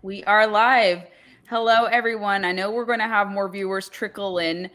We are live. Hello, everyone. I know we're going to have more viewers trickle in,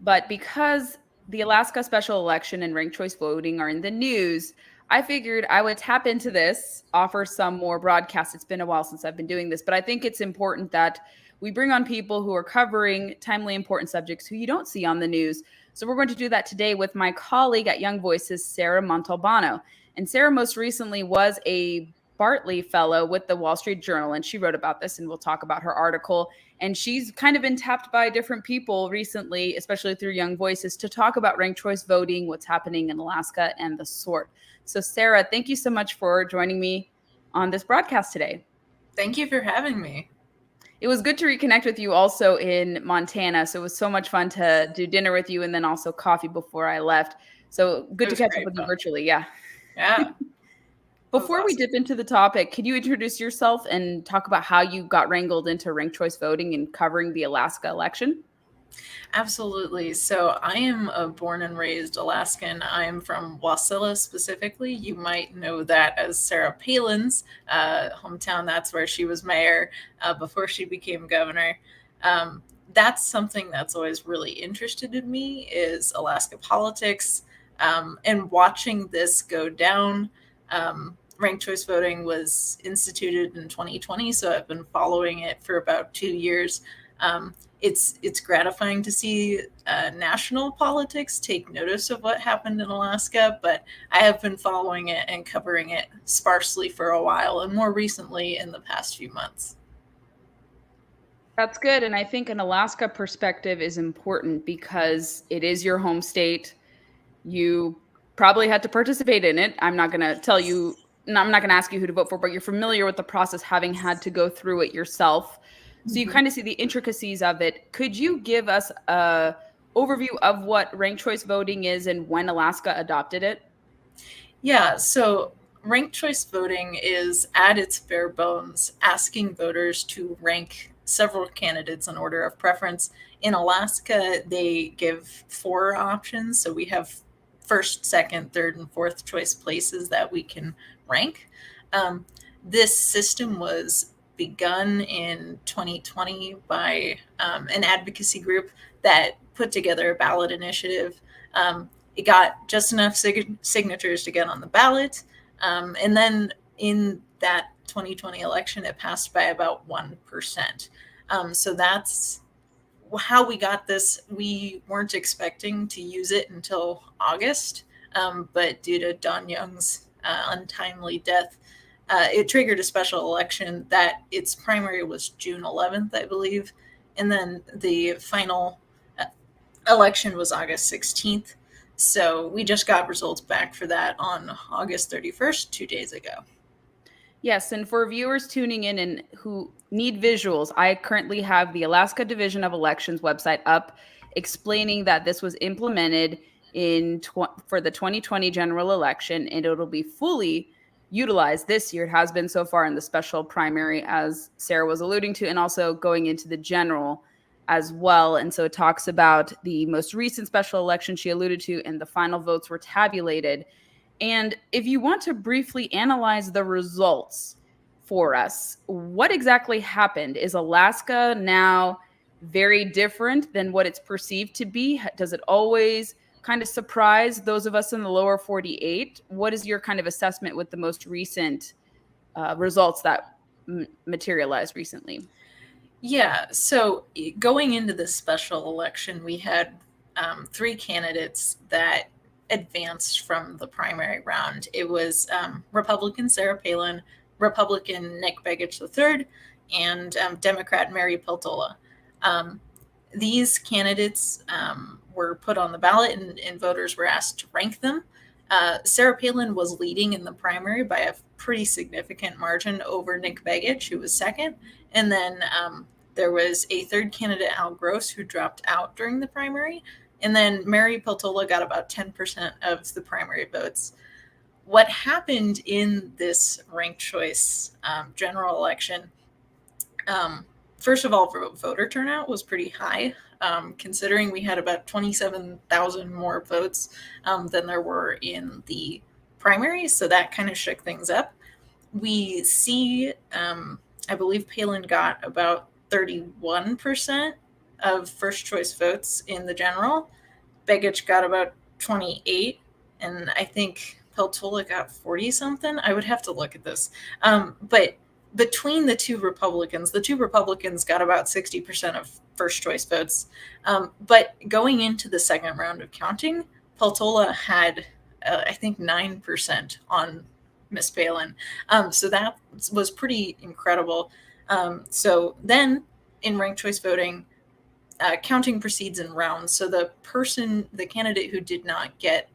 but because the Alaska special election and ranked choice voting are in the news, I figured I would tap into this, offer some more broadcasts. It's been a while since I've been doing this, but I think it's important that we bring on people who are covering timely important subjects who you don't see on the news. So we're going to do that today with my colleague at Young Voices, Sarah Montalbano. And Sarah most recently was a Bartley Fellow with the Wall Street Journal, and she wrote about this, and we'll talk about her article. And she's kind of been tapped by different people recently, especially through Young Voices, to talk about ranked choice voting, what's happening in Alaska, and the sort. So, Sarah, thank you so much for joining me on this broadcast today. Thank you for having me. It was good to reconnect with you also in Montana. So it was so much fun to do dinner with you and then also coffee before I left. So good It to was catch up great with you fun. virtually. Yeah. Yeah, that was Before we awesome. dip into the topic, could you introduce yourself and talk about how you got wrangled into ranked choice voting and covering the Alaska election? Absolutely. So I am a born and raised Alaskan. I am from Wasilla specifically. You might know that as Sarah Palin's hometown. That's where she was mayor before she became governor. That's something that's always really interested in me is Alaska politics, and watching this go down. Ranked choice voting was instituted in 2020, so I've been following it for about 2 years. It's gratifying to see national politics take notice of what happened in Alaska, but I have been following it and covering it sparsely for a while, and more recently in the past few months. That's good. And I think an Alaska perspective is important because it is your home state. You probably had to participate in it. I'm not going to tell you, no, I'm not going to ask you who to vote for, but you're familiar with the process having had to go through it yourself. So you Mhm. kind of see the intricacies of it. Could you give us a overview of what ranked choice voting is and when Alaska adopted it? Yeah, so ranked choice voting is at its bare bones asking voters to rank several candidates in order of preference. In Alaska, they give four options. So we have first, second, third, and fourth choice places that we can rank. Um, this system was begun in 2020 by an advocacy group that put together a ballot initiative. It got just enough signatures to get on the ballot. And then in that 2020 election, it passed by about 1%. So that's how we got this. We weren't expecting to use it until August, but due to Don Young's untimely death, it triggered a special election that its primary was June 11th, I believe. And then the final uh, election was August 16th. So we just got results back for that on August 31st, 2 days ago. Yes, and for viewers tuning in and who need visuals, I currently have the Alaska Division of Elections website up explaining that this was implemented for the 2020 general election and it'll be fully utilized this year. It has been so far in the special primary as Sarah was alluding to and also going into the general as well. And so it talks about the most recent special election she alluded to and the final votes were tabulated. And if you want to briefly analyze the results for us, what exactly happened? Is Alaska now very different than what it's perceived to be? Does it always kind of surprise those of us in the lower 48? What is your kind of assessment with the most recent results that materialized recently? Yeah, so going into this special election, we had three candidates that advanced from the primary round. It was Republican Sarah Palin, Republican Nick Begich III, and Democrat Mary Peltola. Um, these candidates were put on the ballot, and voters were asked to rank them. Sarah Palin was leading in the primary by a pretty significant margin over Nick Begich, who was second. And then there was a third candidate, Al Gross, who dropped out during the primary. And then Mary Peltola got about 10% of the primary votes. What happened in this ranked choice general election, um, first of all, voter turnout was pretty high, considering we had about 27,000 more votes than there were in the primaries. So that kind of shook things up. We see I believe Palin got about 31% of first choice votes in the general. Begich got about 28, and I think Peltola got 40 something. I would have to look at this. But between the two Republicans got about 60% of first choice votes. But going into the second round of counting, Peltola had, I think, 9% on Miss Palin. So that was pretty incredible. So then in ranked choice voting, counting proceeds in rounds. So the candidate who did not get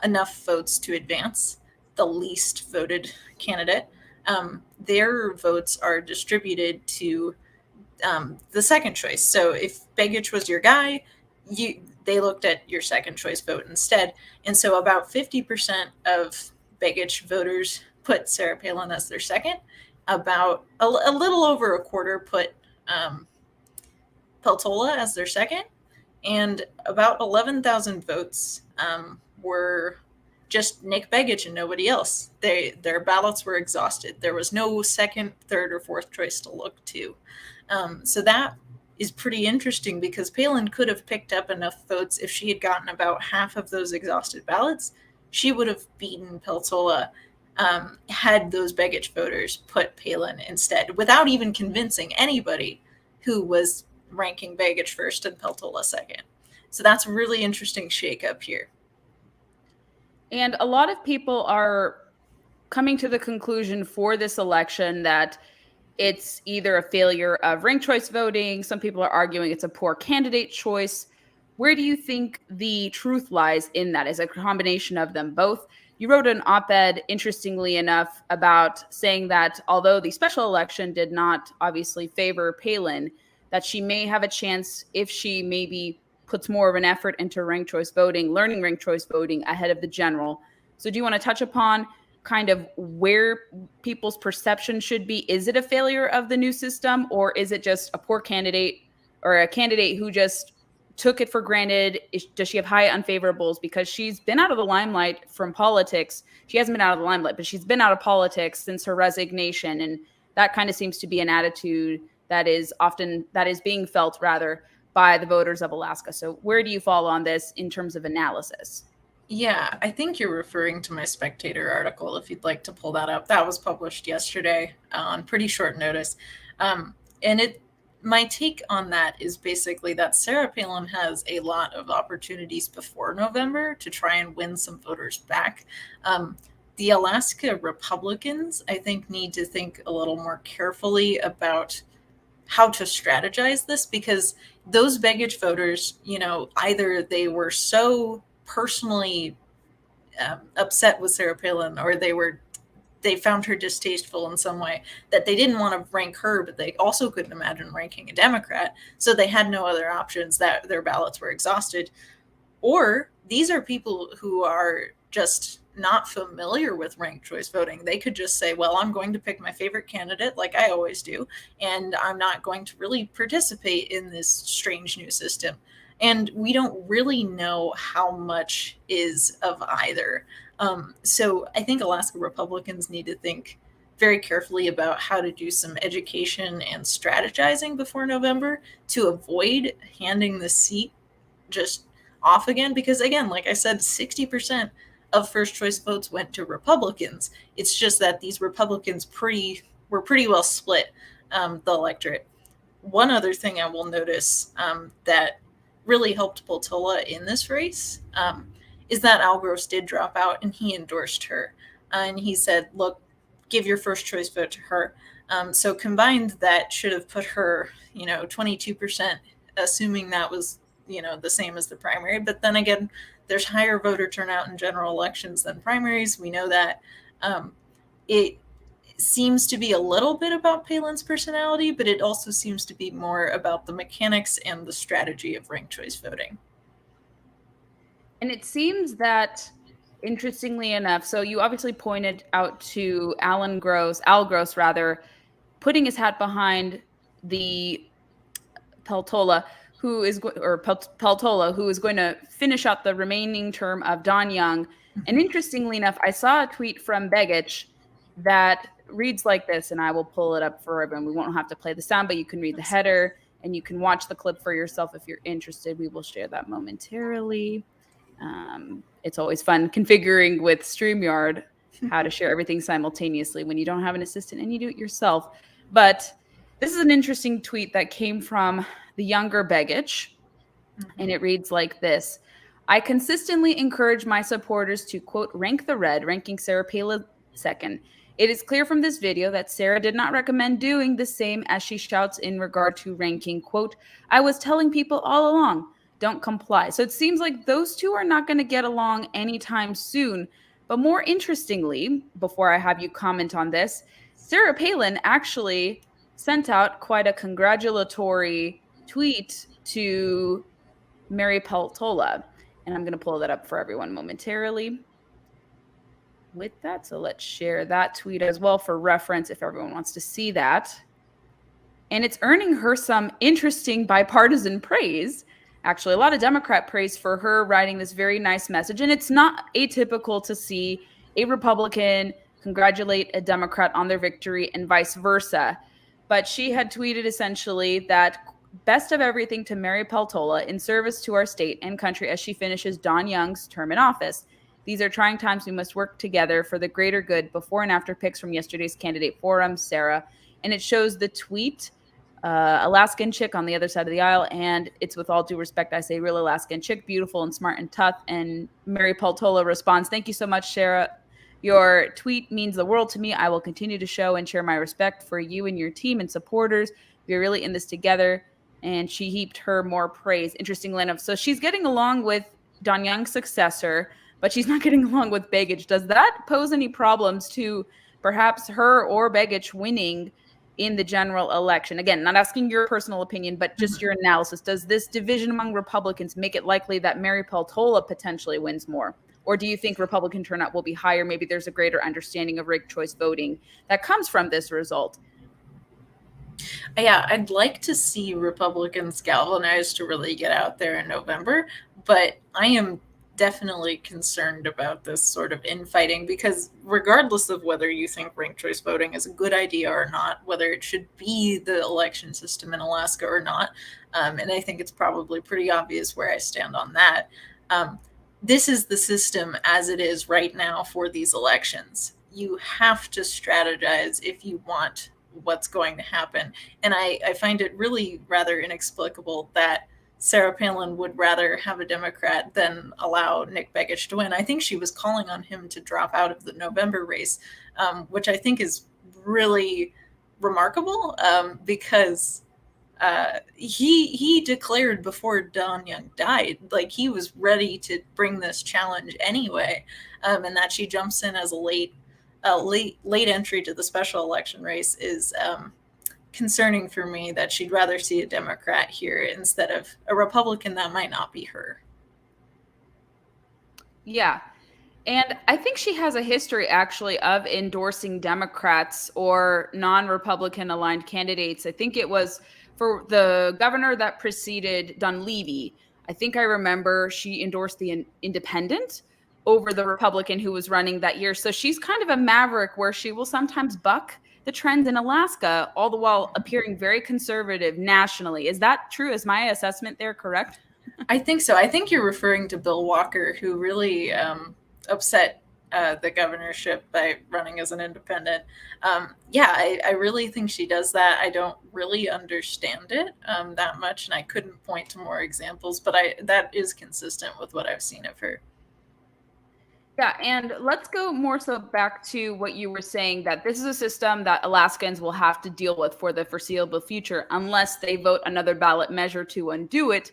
enough votes to advance, the least voted candidate, their votes are distributed to the second choice. So if Begich was your guy, they looked at your second choice vote instead. And so about 50% of Begich voters put Sarah Palin as their second. About a little over a quarter put Peltola as their second. And about 11,000 votes were just Nick Begich and nobody else. Their ballots were exhausted. There was no second, third, or fourth choice to look to. So that is pretty interesting because Palin could have picked up enough votes if she had gotten about half of those exhausted ballots. She would have beaten Peltola had those Begich voters put Palin instead, without even convincing anybody who was ranking Begich first and Peltola second. So that's a really interesting shakeup here. And a lot of people are coming to the conclusion for this election that it's either a failure of ranked choice voting. Some people are arguing it's a poor candidate choice. Where do you think the truth lies in that? Is it a combination of them both? You wrote an op-ed, interestingly enough, about saying that although the special election did not obviously favor Palin, that she may have a chance if she maybe puts more of an effort into ranked choice voting, learning ranked choice voting ahead of the general. So do you want to touch upon kind of where people's perception should be? Is it a failure of the new system, or is it just a poor candidate or a candidate who just took it for granted? Does she have high unfavorables because she's been out of the limelight from politics? She hasn't been out of the limelight, but she's been out of politics since her resignation. And that kind of seems to be an attitude that is being felt rather by the voters of Alaska. So where do you fall on this in terms of analysis? Yeah, I think you're referring to my Spectator article, if you'd like to pull that up. That was published yesterday on pretty short notice. My take on that is basically that Sarah Palin has a lot of opportunities before November to try and win some voters back. The Alaska Republicans, I think, need to think a little more carefully about how to strategize this, because those Begich voters, either they were so personally upset with Sarah Palin, or they found her distasteful in some way that they didn't want to rank her, but they also couldn't imagine ranking a Democrat. So they had no other options, that their ballots were exhausted. Or these are people who are just not familiar with ranked choice voting. They could just say, well, I'm going to pick my favorite candidate like I always do, and I'm not going to really participate in this strange new system. And we don't really know how much is of either. So I think Alaska Republicans need to think very carefully about how to do some education and strategizing before November to avoid handing the seat just off again. Because again, like I said, 60% of first choice votes went to Republicans. It's just that these Republicans were pretty well split, the electorate. One other thing I will notice that really helped Peltola in this race is that Al Gross did drop out and he endorsed her. And he said, look, give your first choice vote to her. So combined, that should have put her, 22%, assuming that was, the same as the primary. But then again, there's higher voter turnout in general elections than primaries. We know that. It seems to be a little bit about Palin's personality, but it also seems to be more about the mechanics and the strategy of ranked choice voting. And it seems that, interestingly enough, so you obviously pointed out to Al Gross, putting his hat behind the Peltola, who is going to finish out the remaining term of Don Young. And interestingly enough, I saw a tweet from Begich that reads like this, and I will pull it up for everyone. We won't have to play the sound, but you can read the header and you can watch the clip for yourself if you're interested. We will share that momentarily. It's always fun configuring with StreamYard how to share everything simultaneously when you don't have an assistant and you do it yourself. But this is an interesting tweet that came from the younger Begich, and it reads like this. I consistently encourage my supporters to, quote, rank the red, ranking Sarah Palin second. It is clear from this video that Sarah did not recommend doing the same, as she shouts in regard to ranking, quote, I was telling people all along, don't comply. So it seems like those two are not going to get along anytime soon. But more interestingly, before I have you comment on this, Sarah Palin actually sent out quite a congratulatory tweet to Mary Peltola. And I'm going to pull that up for everyone momentarily with that. So let's share that tweet as well for reference if everyone wants to see that. And it's earning her some interesting bipartisan praise. Actually, a lot of Democrat praise for her writing this very nice message. And it's not atypical to see a Republican congratulate a Democrat on their victory and vice versa. But she had tweeted essentially that best of everything to Mary Peltola in service to our state and country as she finishes Don Young's term in office. These are trying times. We must work together for the greater good. Before and after pics from yesterday's candidate forum, Sarah. And it shows the tweet, Alaskan chick on the other side of the aisle. And it's with all due respect, I say real Alaskan chick, beautiful and smart and tough. And Mary Peltola responds, thank you so much, Sarah. Your tweet means the world to me. I will continue to show and share my respect for you and your team and supporters. We're really in this together. And she heaped her more praise. Interestingly enough. So she's getting along with Don Young's successor, but she's not getting along with Begich. Does that pose any problems to perhaps her or Begich winning in the general election? Again, not asking your personal opinion, but just your analysis. Does this division among Republicans make it likely that Mary Peltola potentially wins more? Or do you think Republican turnout will be higher? Maybe there's a greater understanding of ranked choice voting that comes from this result. Yeah, I'd like to see Republicans galvanized to really get out there in November, but I am definitely concerned about this sort of infighting, because regardless of whether you think ranked choice voting is a good idea or not, whether it should be the election system in Alaska or not, and I think it's probably pretty obvious where I stand on that, this is the system as it is right now for these elections. You have to strategize if you want what's going to happen. And I find it really rather inexplicable that Sarah Palin would rather have a Democrat than allow Nick Begich to win. I think she was calling on him to drop out of the November race, which I think is really remarkable, because he declared before Don Young died, like he was ready to bring this challenge anyway, and that she jumps in as a late entry to the special election race is concerning for me, that she'd rather see a Democrat here instead of a Republican that might not be her. Yeah. And I think she has a history actually of endorsing Democrats or non-Republican aligned candidates. I think it was for the governor that preceded Dunleavy. I think I remember she endorsed the independent over the Republican who was running that year. So she's kind of a maverick where she will sometimes buck the trends in Alaska, all the while appearing very conservative nationally. Is that true? Is my assessment there correct? I think so. I think you're referring to Bill Walker, who really upset the governorship by running as an independent. I really think she does that. I don't really understand it that much, and I couldn't point to more examples, but that is consistent with what I've seen of her. Yeah, and let's go more so back to what you were saying, that this is a system that Alaskans will have to deal with for the foreseeable future unless they vote another ballot measure to undo it.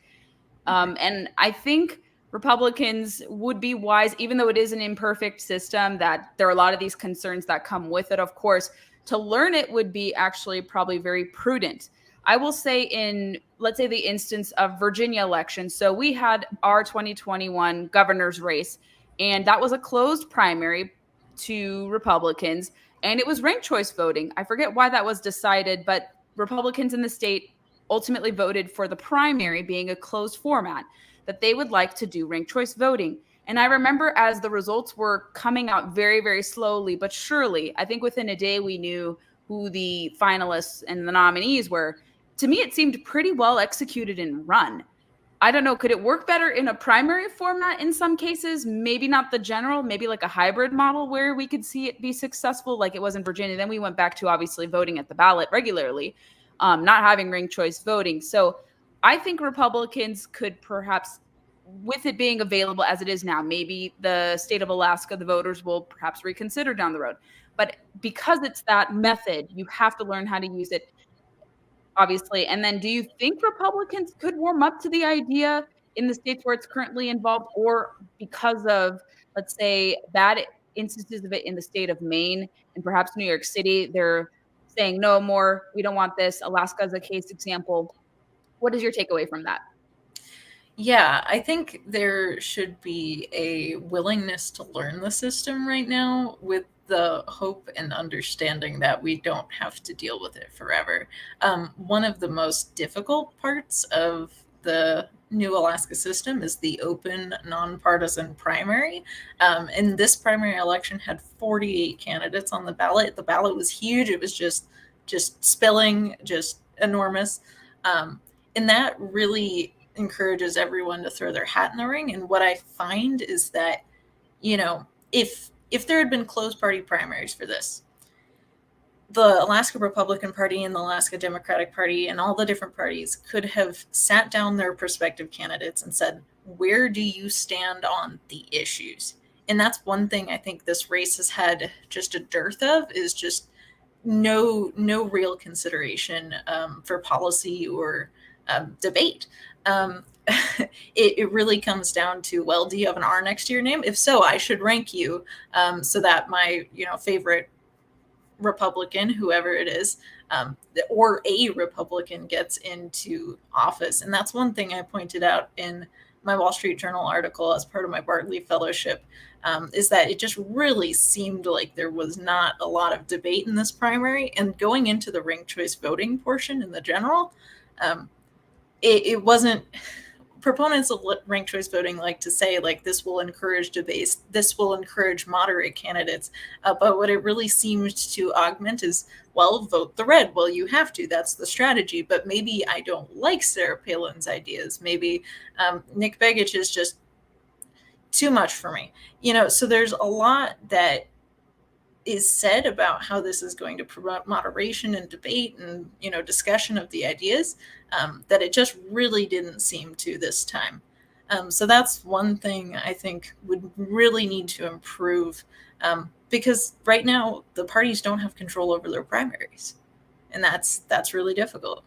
And I think Republicans would be wise, even though it is an imperfect system, that there are a lot of these concerns that come with it, of course. To learn it would be actually probably very prudent. I will say in, let's say, the instance of Virginia election. So we had our 2021 governor's race, and that was a closed primary to Republicans, and it was ranked choice voting. I forget why that was decided, but Republicans in the state ultimately voted for the primary being a closed format, that they would like to do ranked choice voting. And I remember as the results were coming out very, very slowly, but surely, I think within a day we knew who the finalists and the nominees were. To me, it seemed pretty well executed and run. I don't know. Could it work better in a primary format in some cases? Maybe not the general, maybe like a hybrid model where we could see it be successful like it was in Virginia. Then we went back to obviously voting at the ballot regularly, not having ranked choice voting. So I think Republicans could perhaps, with it being available as it is now, maybe the state of Alaska, the voters will perhaps reconsider down the road. But because it's that method, you have to learn how to use it, obviously. And then do you think Republicans could warm up to the idea in the states where it's currently involved, or because of, let's say, bad instances of it in the state of Maine and perhaps New York City, they're saying no more, we don't want this. Alaska is a case example. What is your takeaway from that? Yeah, I think there should be a willingness to learn the system right now, with the hope and understanding that we don't have to deal with it forever. One of the most difficult parts of the new Alaska system is the open, nonpartisan primary. And this primary election had 48 candidates on the ballot. The ballot was huge. It was just spilling, just enormous. And that really encourages everyone to throw their hat in the ring. And what I find is that, if there had been closed party primaries for this, the Alaska Republican Party and the Alaska Democratic Party and all the different parties could have sat down their prospective candidates and said, where do you stand on the issues? And that's one thing I think this race has had just a dearth of, is just no real consideration for policy or debate. It really comes down to, well, do you have an R next to your name? If so, I should rank you so that my favorite Republican, whoever it is, or a Republican, gets into office. And that's one thing I pointed out in my Wall Street Journal article as part of my Bartley Fellowship, is that it just really seemed like there was not a lot of debate in this primary. And going into the ranked choice voting portion in the general, it wasn't. Proponents of ranked choice voting like to say, like, this will encourage debate, this will encourage moderate candidates. But what it really seemed to augment is, well, vote the red. Well, you have to. That's the strategy. But maybe I don't like Sarah Palin's ideas. Maybe Nick Begich is just too much for me. So there's a lot that is said about how this is going to promote moderation and debate and discussion of the ideas, that it just really didn't seem to this time. So that's one thing I think would really need to improve, because right now the parties don't have control over their primaries, and that's really difficult.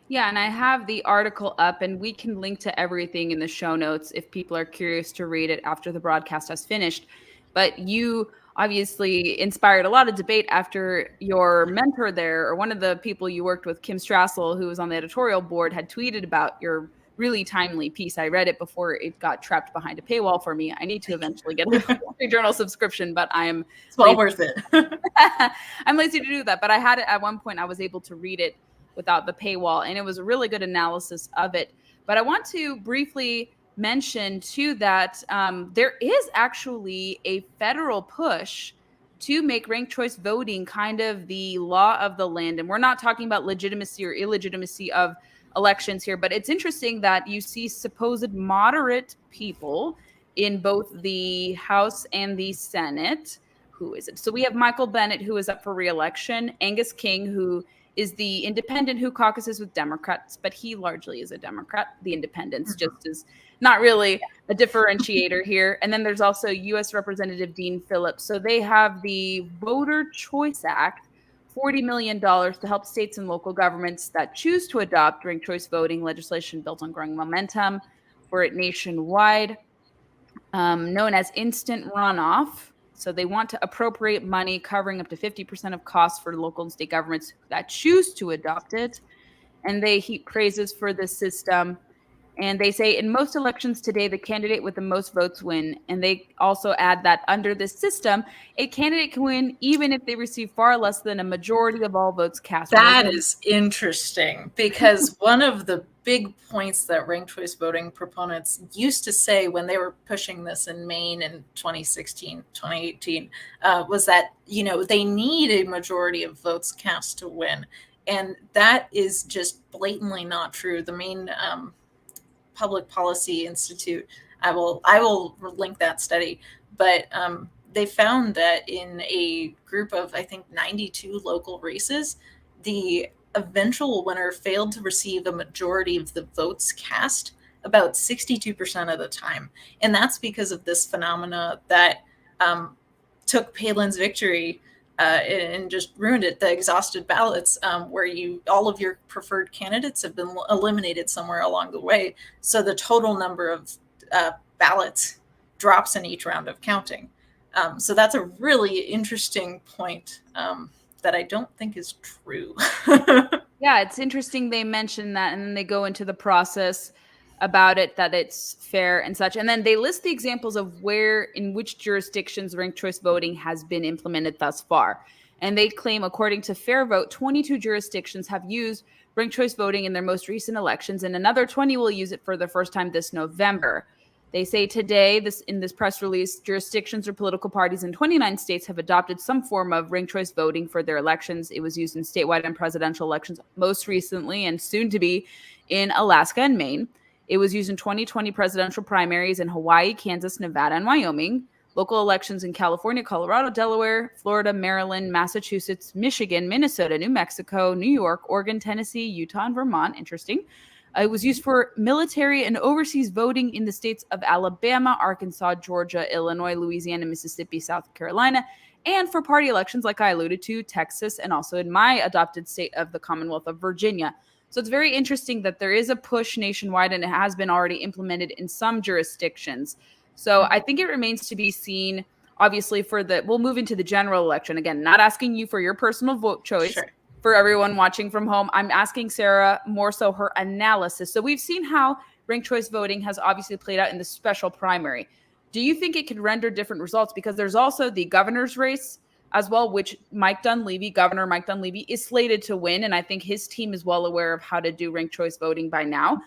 Yeah, and I have the article up, and we can link to everything in the show notes if people are curious to read it after the broadcast has finished. But you obviously inspired a lot of debate after your mentor there, or one of the people you worked with, Kim Strassel, who was on the editorial board, had tweeted about your really timely piece. I read it before it got trapped behind a paywall for me. I need to eventually get a Wall Street Journal subscription, but it's well worth it. I'm lazy to do that, but I had it at one point. I was able to read it without the paywall, and it was a really good analysis of it. But I want to briefly mention too that there is actually a federal push to make ranked choice voting kind of the law of the land. And we're not talking about legitimacy or illegitimacy of elections here, but it's interesting that you see supposed moderate people in both the House and the Senate. Who is it? So we have Michael Bennet, who is up for re-election, Angus King, who is the independent who caucuses with Democrats, but he largely is a Democrat. The independents just is not really a differentiator here. And then there's also U.S. Representative Dean Phillips. So they have the Voter Choice Act, $40 million to help states and local governments that choose to adopt ranked choice voting legislation built on growing momentum for it nationwide, known as instant runoff. So they want to appropriate money covering up to 50% of costs for local and state governments that choose to adopt it. And they heap praises for this system. And they say in most elections today, the candidate with the most votes win. And they also add that under this system, a candidate can win even if they receive far less than a majority of all votes cast. That is interesting, because one of the big points that ranked choice voting proponents used to say when they were pushing this in Maine in 2016, 2018, was that, they need a majority of votes cast to win. And that is just blatantly not true. The Maine Public Policy Institute, I will link that study, but they found that in a group of, I think, 92 local races, the eventual winner failed to receive a majority of the votes cast about 62% of the time. And that's because of this phenomena that took Palin's victory and just ruined it, the exhausted ballots, where all of your preferred candidates have been eliminated somewhere along the way. So the total number of ballots drops in each round of counting. So that's a really interesting point that I don't think is true. Yeah, it's interesting they mention that, and then they go into the process about it, that it's fair and such. And then they list the examples of in which jurisdictions ranked choice voting has been implemented thus far. And they claim, according to Fair Vote, 22 jurisdictions have used ranked choice voting in their most recent elections, and another 20 will use it for the first time this November. They say today, in this press release, jurisdictions or political parties in 29 states have adopted some form of ranked choice voting for their elections. It was used in statewide and presidential elections most recently, and soon to be in Alaska and Maine. It was used in 2020 presidential primaries in Hawaii, Kansas, Nevada, and Wyoming. Local elections in California, Colorado, Delaware, Florida, Maryland, Massachusetts, Michigan, Minnesota, New Mexico, New York, Oregon, Tennessee, Utah, and Vermont. Interesting. It was used for military and overseas voting in the states of Alabama, Arkansas, Georgia, Illinois, Louisiana, Mississippi, South Carolina, and for party elections, like I alluded to, Texas, and also in my adopted state of the Commonwealth of Virginia. So it's very interesting that there is a push nationwide, and it has been already implemented in some jurisdictions. So I think it remains to be seen, obviously, we'll move into the general election. Again, not asking you for your personal vote choice. Sure. For everyone watching from home, I'm asking Sarah more so her analysis. So we've seen how ranked choice voting has obviously played out in the special primary. Do you think it could render different results? Because there's also the governor's race as well, which Governor Mike Dunleavy is slated to win. And I think his team is well aware of how to do ranked choice voting by now.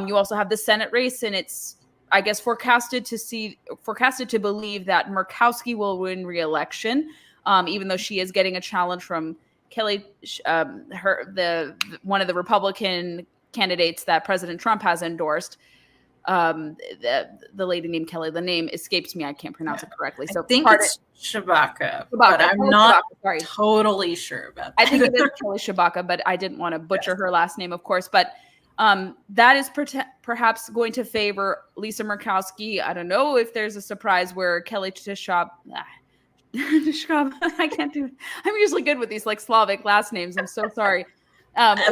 You also have the Senate race, and it's, I guess, forecasted to believe that Murkowski will win re-election, even though she is getting a challenge from Kelly, one of the Republican candidates that President Trump has endorsed. The lady named Kelly. The name escapes me. I can't pronounce it correctly. So I think it's Shabaka, but I'm not totally sure about that. I think it is Kelly Shabaka, but I didn't want to butcher her last name, of course. But that is perhaps going to favor Lisa Murkowski. I don't know if there's a surprise where Kelly I can't do it. I'm usually good with these like Slavic last names. I'm so sorry.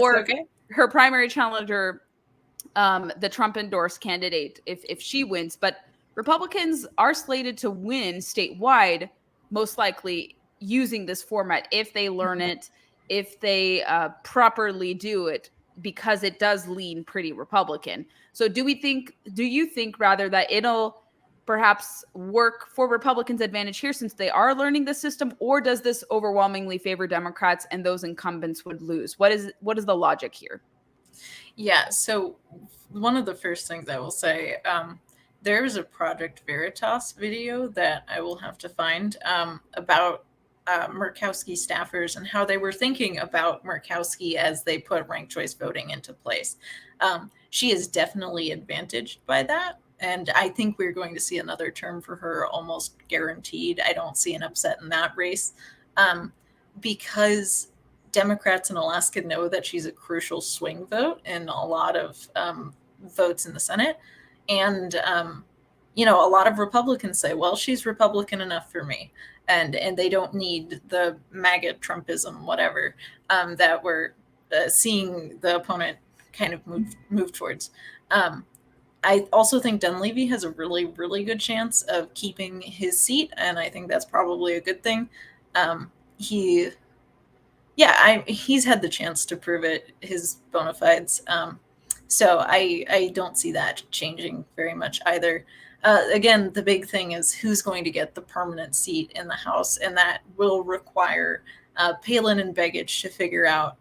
Or okay. Her primary challenger, the Trump endorsed candidate, if she wins. But Republicans are slated to win statewide, most likely using this format if they learn it, if they properly do it, because it does lean pretty Republican. So do you think rather that it'll perhaps work for Republicans' advantage here since they are learning the system, or does this overwhelmingly favor Democrats and those incumbents would lose? What is the logic here? Yeah, so one of the first things I will say, there's a Project Veritas video that I will have to find about Murkowski staffers and how they were thinking about Murkowski as they put ranked choice voting into place. She is definitely advantaged by that. And I think we're going to see another term for her almost guaranteed. I don't see an upset in that race because Democrats in Alaska know that she's a crucial swing vote in a lot of votes in the Senate. And, a lot of Republicans say, well, she's Republican enough for me. And they don't need the MAGA Trumpism, whatever, that we're seeing the opponent kind of move towards. I also think Dunleavy has a really, really good chance of keeping his seat, and I think that's probably a good thing. He's had the chance to prove it, his bona fides. So I don't see that changing very much either. Again, the big thing is who's going to get the permanent seat in the House, and that will require Palin and Begich to figure out,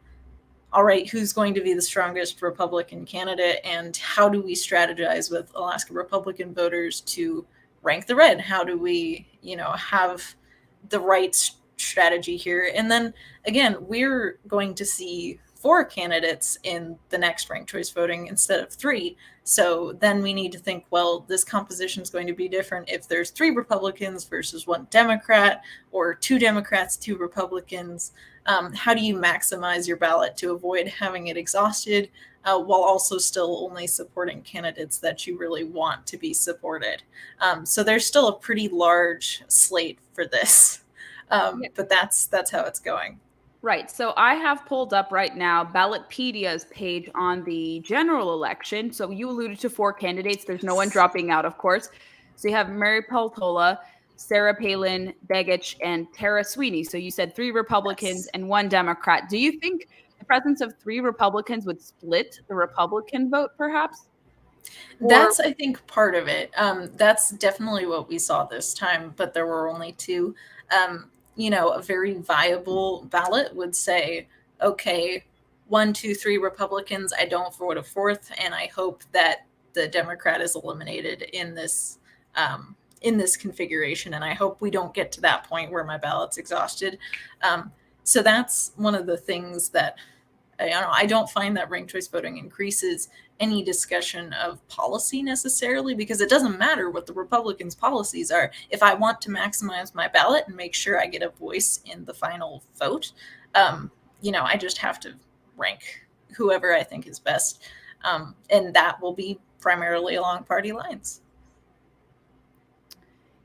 all right, who's going to be the strongest Republican candidate, and how do we strategize with Alaska Republican voters to rank the red? How do we, have the right strategy here? And then again, we're going to see 4 candidates in the next ranked choice voting instead of 3. So then we need to think, well, this composition is going to be different if there's 3 Republicans versus 1 Democrat, or 2 Democrats, 2 Republicans. How do you maximize your ballot to avoid having it exhausted, while also still only supporting candidates that you really want to be supported? So there's still a pretty large slate for this, but that's how it's going. Right. So I have pulled up right now Ballotpedia's page on the general election. So you alluded to 4 candidates. There's no one dropping out, of course. So you have Mary Peltola, Sarah Palin, Begich, and Tara Sweeney. So you said 3 Republicans and 1 Democrat. Do you think the presence of 3 Republicans would split the Republican vote, perhaps? That's, I think, part of it. That's definitely what we saw this time, but there were only 2. A very viable ballot would say, okay, 1, 2, 3 Republicans, I don't vote a 4th, and I hope that the Democrat is eliminated in this configuration, and I hope we don't get to that point where my ballot's exhausted. So that's one of the things that I don't find that ranked choice voting increases any discussion of policy necessarily, because it doesn't matter what the Republicans' policies are. If I want to maximize my ballot and make sure I get a voice in the final vote, I just have to rank whoever I think is best. And that will be primarily along party lines.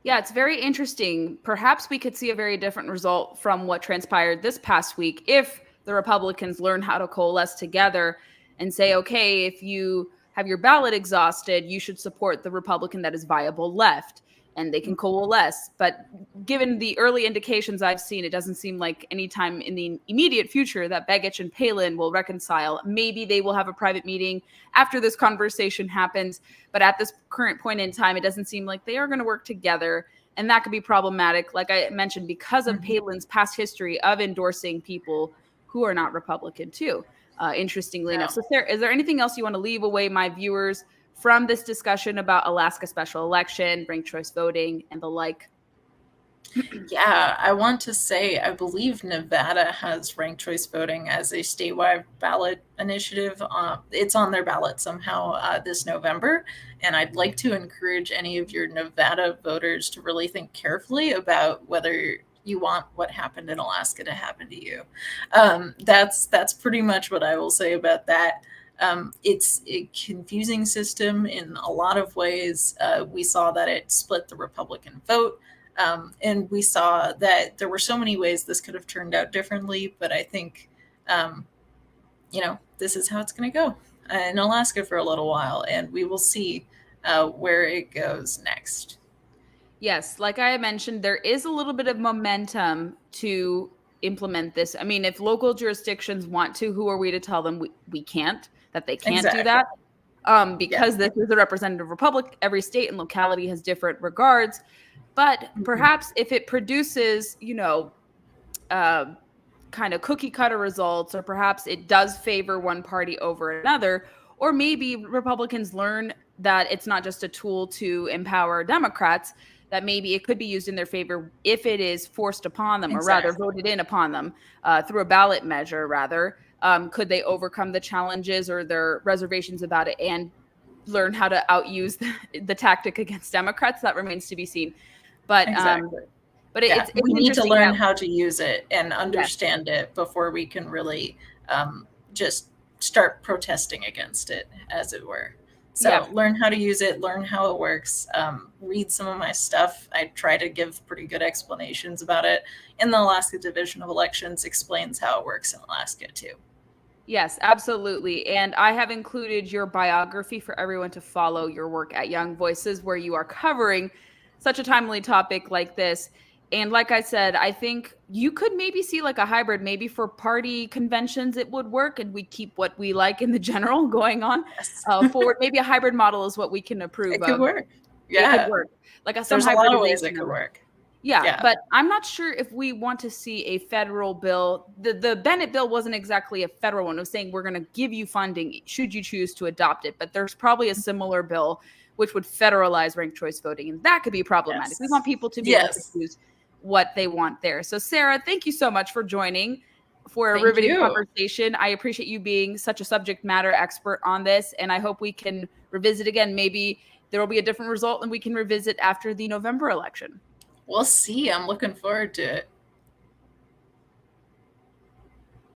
Yeah, it's very interesting. Perhaps we could see a very different result from what transpired this past week if the Republicans learn how to coalesce together and say, okay, if you have your ballot exhausted, you should support the Republican that is viable left, and they can coalesce. But given the early indications I've seen, it doesn't seem like anytime in the immediate future that Begich and Palin will reconcile. Maybe they will have a private meeting after this conversation happens. But at this current point in time, it doesn't seem like they are going to work together. And that could be problematic, like I mentioned, because of Palin's past history of endorsing people who are not Republican too. Interestingly enough. So Sarah, is there anything else you want to leave away my viewers from this discussion about Alaska special election, ranked choice voting, and the like? Yeah, I want to say, I believe Nevada has ranked choice voting as a statewide ballot initiative. It's on their ballot somehow this November. And I'd like to encourage any of your Nevada voters to really think carefully about whether you want what happened in Alaska to happen to you. That's pretty much what I will say about that. It's a confusing system in a lot of ways. We saw that it split the Republican vote. And we saw that there were so many ways this could have turned out differently. But I think, this is how it's going to go in Alaska for a little while. And we will see where it goes next. Yes, like I mentioned, there is a little bit of momentum to implement this. I mean, if local jurisdictions want to, who are we to tell them we can't, that they can't do that? Because this is a representative republic, every state and locality has different regards. But perhaps if it produces, kind of cookie cutter results, or perhaps it does favor one party over another, or maybe Republicans learn that it's not just a tool to empower Democrats, that maybe it could be used in their favor if it is forced upon them, or rather voted in upon them through a ballot measure, rather. Could they overcome the challenges or their reservations about it and learn how to outuse the tactic against Democrats? That remains to be seen. But it's we need to learn how to use it and understand it before we can really just start protesting against it, as it were. So learn how to use it, learn how it works, read some of my stuff. I try to give pretty good explanations about it. And the Alaska Division of Elections explains how it works in Alaska too. Yes, absolutely. And I have included your biography for everyone to follow your work at Young Voices, where you are covering such a timely topic like this. And like I said, I think you could maybe see like a hybrid, maybe for party conventions it would work, and we keep what we like in the general going on Yes. forward. Maybe a hybrid model is what we can approve It could of. work. It Yeah. could work. Like some There's a lot of ways hybridization it could of it. work. Yeah, Yeah. but I'm not sure if we want to see a federal bill. The Bennett bill wasn't exactly a federal one. It was saying we're going to give you funding should you choose to adopt it. But there's probably a similar bill which would federalize ranked choice voting, and that could be problematic. Yes. We want people to be able to choose what they want there. So Sarah, thank you so much for joining for a riveting conversation. I appreciate you being such a subject matter expert on this, and I hope we can revisit again. Maybe there will be a different result and we can revisit after the November election. We'll see. I'm looking forward to it.